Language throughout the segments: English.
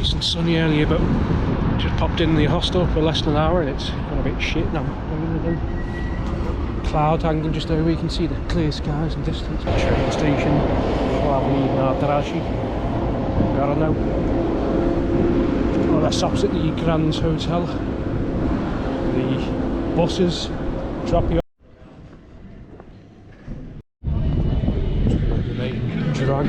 nice and sunny earlier, but just popped in the hostel for less than an hour and it's gone a bit shit now. What are we going to do? Cloud hanging just over, you can see the clear skies in distance. Train station, Hlavní nádraží, Brno. Oh, that's opposite the Grand Hotel. The buses drop you off. The main drag.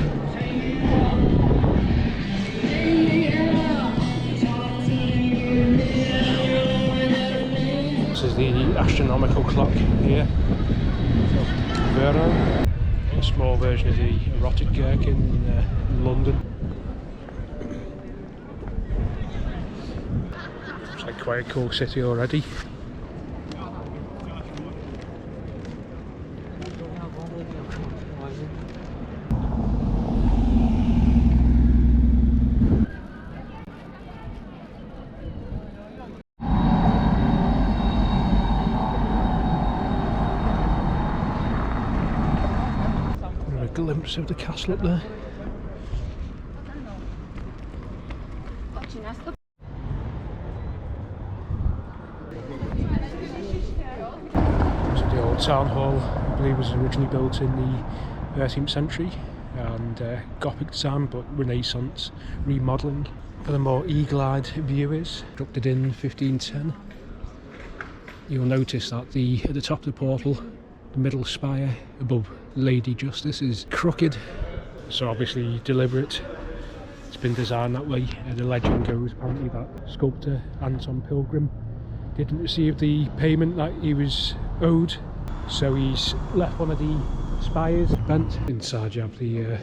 This is the astronomical clock here. Brno. A small version of the erotic gherkin in London. It's like quite a cool city already. Glimpse of the castle up there. So the old town hall, I believe, was originally built in the 13th century and Gothic design, but Renaissance remodelling. For the more eagle-eyed viewers, constructed in 1510. You'll notice that at the top of the portal, the middle spire above Lady Justice is crooked, so obviously deliberate. It's been designed that way. The legend goes apparently that sculptor Anton Pilgrim didn't receive the payment that he was owed, so he's left one of the spires bent. Inside you have the a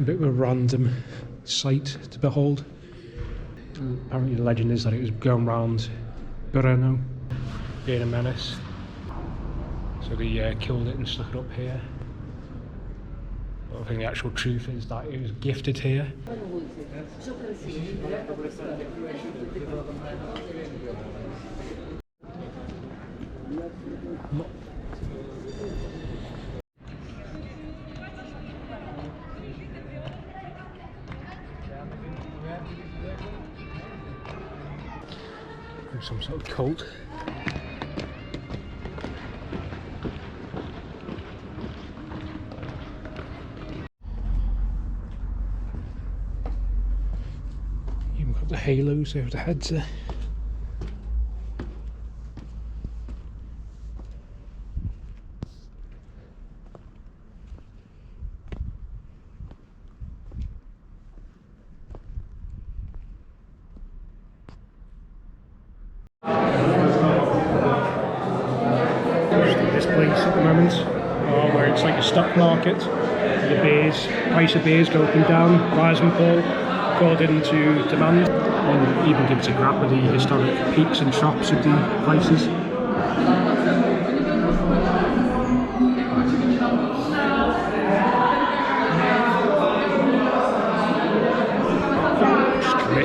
bit of a random sight to behold. Apparently the legend is that it was going round Brno being a menace. So they killed it and stuck it up here. But I think the actual truth is that it was gifted here. Some sort of cult. The halos over the heads there. This place at the moment, where it's like a stock market, the beers, price of beers go up and down, rise and fall according to demand. And even gives a grab with the historic peaks and troughs of the prices.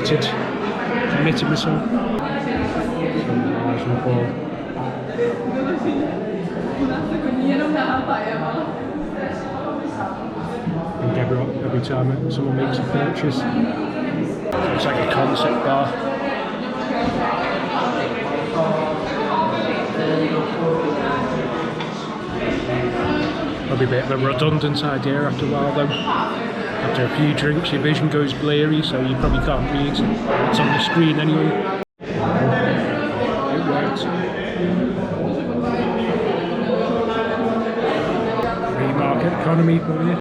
Just committed myself. Rise and fall. And every time someone makes a purchase. So it's like a concept bar. Probably a bit of a redundant idea after a while though. After a few drinks your vision goes blurry, so you probably can't read what's on the screen anyway. It worked. Free market economy for you.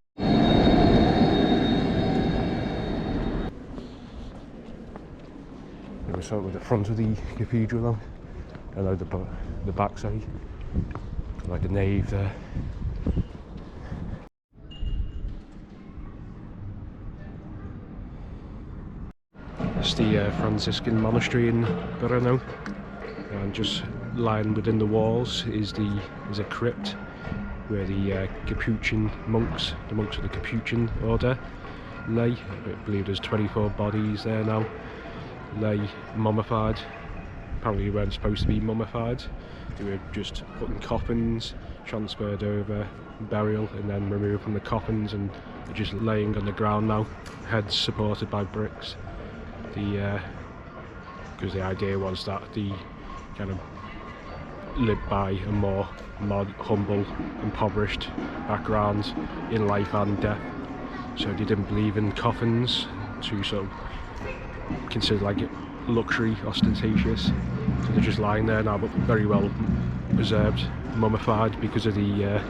Start with the front of the cathedral though, and the back side, like the nave there. It's the Franciscan monastery in Brno, and just lying within the walls is a crypt where the Capuchin monks, the monks of the Capuchin order, lay. I believe there's 24 bodies there now. Lay mummified. Apparently they weren't supposed to be mummified. They were just put in coffins, transferred over, burial, and then removed from the coffins, and they're just laying on the ground now. Heads supported by bricks. because the idea was that the kind of lived by a more humble, impoverished background in life and death, so they didn't believe in coffins to sort of consider like luxury, ostentatious, so they're just lying there now, but very well preserved, mummified, because of the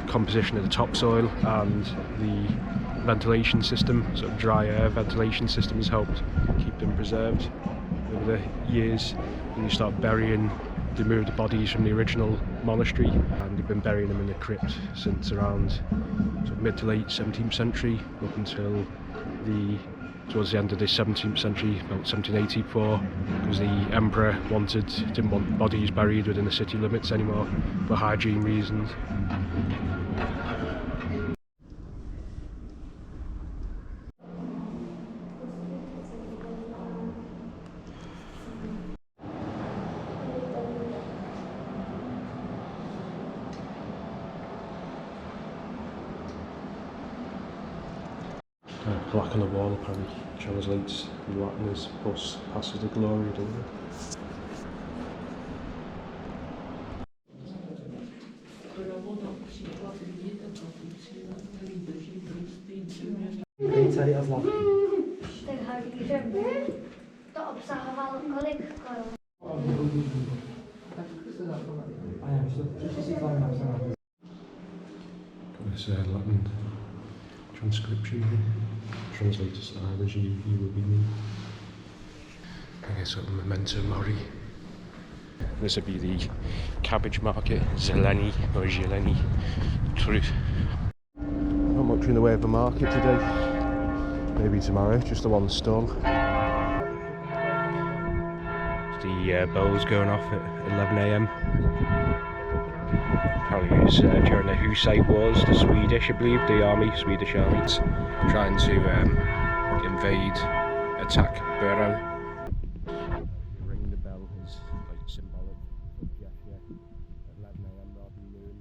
composition of the topsoil and the ventilation system. Sort of dry air ventilation system has helped keep them preserved over the years. When you start burying, they moved the bodies from the original monastery, and they've been burying them in the crypt since around sort of mid to late 17th century up until towards the end of the 17th century, about 1784, because the emperor didn't want bodies buried within the city limits anymore for hygiene reasons. Black on the wall apparently translates in Latin as "Bus passes the glory," doesn't it? To obsahovalo kolik korun? This Latin transcription here. Translated style as you would be me. I guess sort of memento mori. This would be the cabbage market, zeleni or zieleni true. Not much in the way of a market today. Maybe tomorrow, just the one stall. The bells going off at 11 AM. Apparently it was during the Hussite Wars, the Swedish, I believe, Swedish army, trying to invade, attack Brno. Ringing the bell is like symbolic of Czechia at 11 AM rather than noon,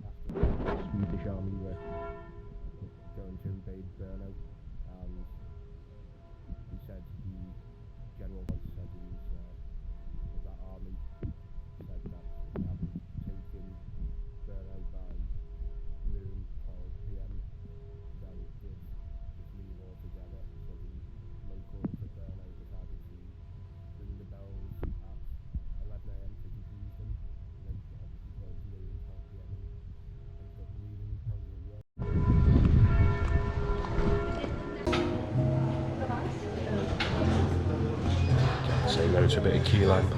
after the Swedish army were going to invade Brno, and he said the general said he was of that army, said that they hadn't taken Brno by noon, 12 PM, then it would just leave altogether. So the locals of Brno decided to ring the bells at 11 AM to confuse them, and then obviously 12 noon, 12 PM, and ended up leaving probably. Say no to a bit of key lime.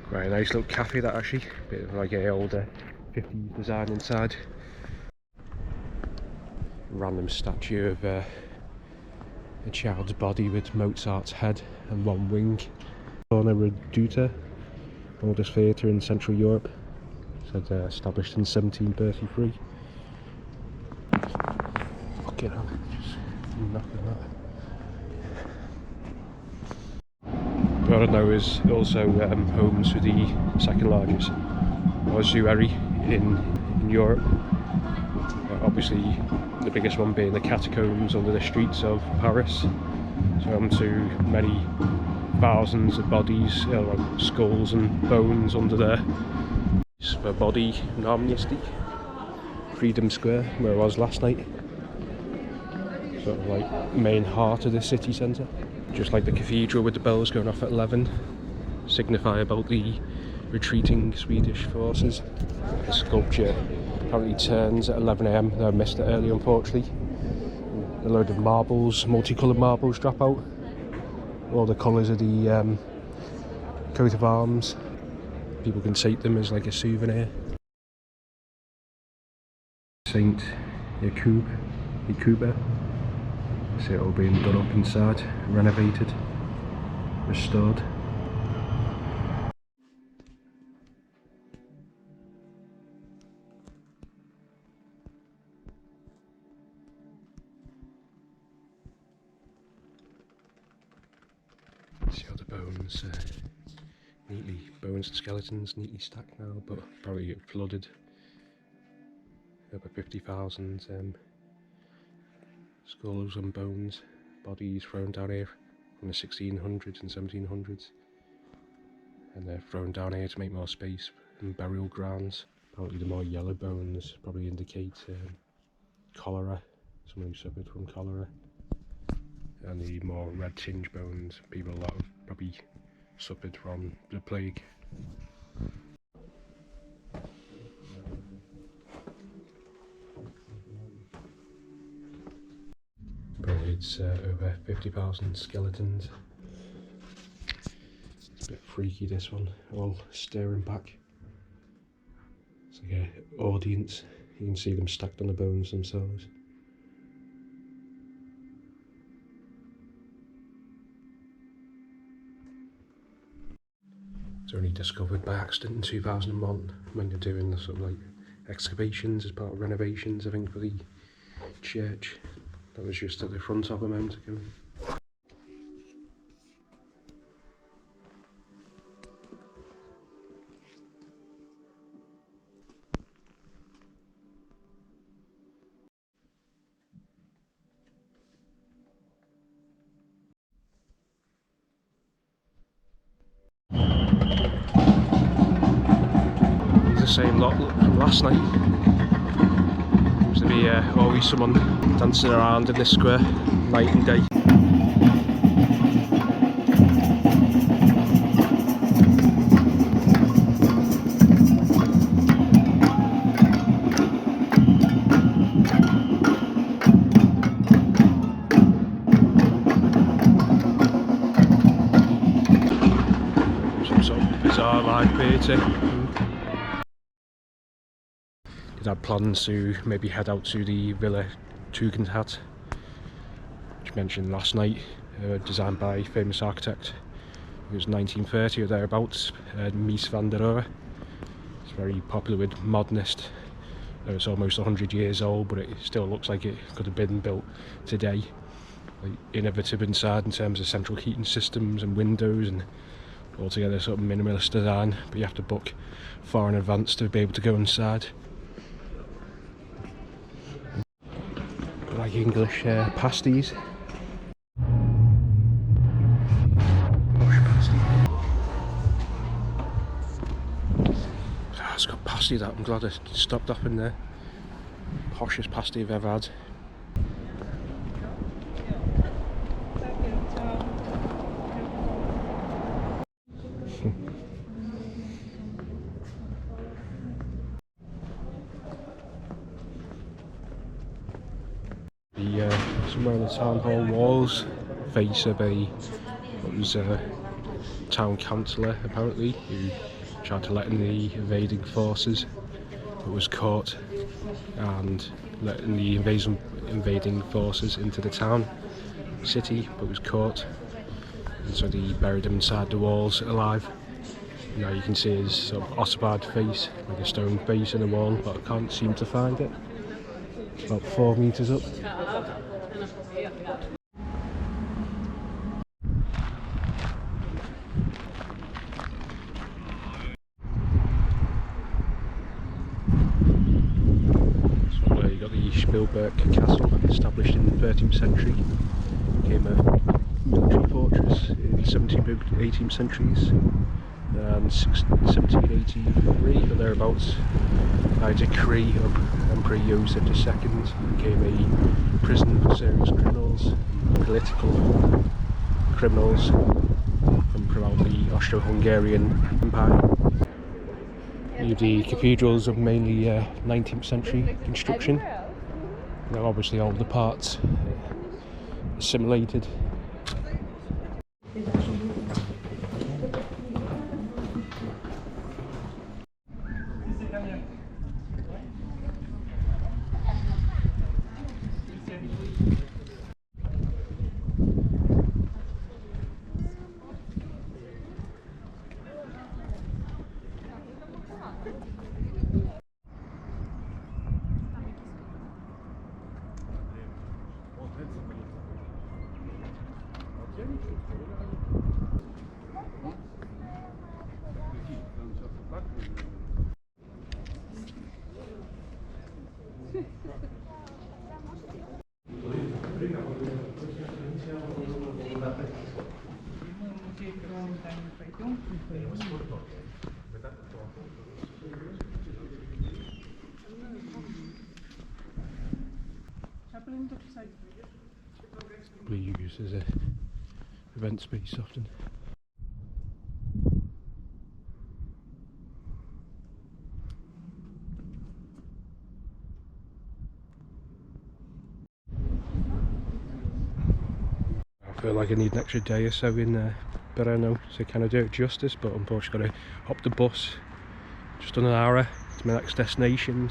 Quite a nice little cafe that actually, bit of like a older 50s design inside. Random statue of a child's body with Mozart's head and one wing. Brno Reduta, oldest theatre in Central Europe. Said established in 1733. Fucking hell, just knocking that. Brno is also home to the second largest ossuary in Europe. Obviously the biggest one being the catacombs under the streets of Paris. So home to many thousands of bodies, skulls and bones under there. For body in Amnesty, Freedom Square, where I was last night. Sort of like main heart of the city centre. Just like the cathedral with the bells going off at 11, signify about the retreating Swedish forces. The sculpture apparently turns at 11 AM, I missed it early unfortunately. A load of marbles, multicoloured marbles drop out. All the colours of the coat of arms. People can take them as like a souvenir. Saint Jakuba. See it all being done up inside, renovated, restored. See all the bones, bones and skeletons neatly stacked now, but probably flooded. Over 50,000 skulls and bones bodies thrown down here from the 1600s and 1700s. And they're thrown down here to make more space in burial grounds. Apparently the more yellow bones probably indicate cholera, someone who suffered from cholera. And the more red tinged bones, people that have probably suffered from the plague. Apparently it's over 50,000 skeletons. A bit freaky this one, all staring back. It's like an audience, you can see them stacked on the bones themselves. It's only discovered by accident in 2001 when they're doing the sort of like excavations as part of renovations, I think, for the church. That was just at the front of a moment ago. Same lot from last night. Seems to be always someone dancing around in this square, night and day. Some sort of bizarre live theatre. Had plans to maybe head out to the Villa Tugendhat, which mentioned last night, designed by famous architect. It was 1930 or thereabouts, Mies van der Rohe. It's very popular with modernists. It's almost 100 years old, but it still looks like it could have been built today. Like, innovative inside in terms of central heating systems and windows, and altogether sort of minimalist design, but you have to book far in advance to be able to go inside. Like English pasties. Posh pasty. Oh, it's got pasty that. I'm glad I stopped off in there. Poshest pasty I've ever had. Somewhere on the town hall walls face of what was a town councillor apparently, who tried to let in the invading forces but was caught, and letting the invading forces into the town city but was caught, and so they buried him inside the walls alive. Now you can see his sort of ossified face, like a stone face in the wall, but I can't seem to find it. It's about 4 metres up. So you got the Špilberk Castle, established in the 13th century. Became a military fortress in the 17th and 18th centuries. And 1783 or thereabouts, by decree of Emperor Joseph II, became a prison for serious criminals, political criminals from throughout the Austro-Hungarian Empire. The cathedrals of mainly 19th century construction. Now obviously all the parts assimilated. Probably used as a event space often. I feel like I need an extra day or so in Brno to kind of do it justice, but unfortunately got to hop the bus just on an hour to my next destination.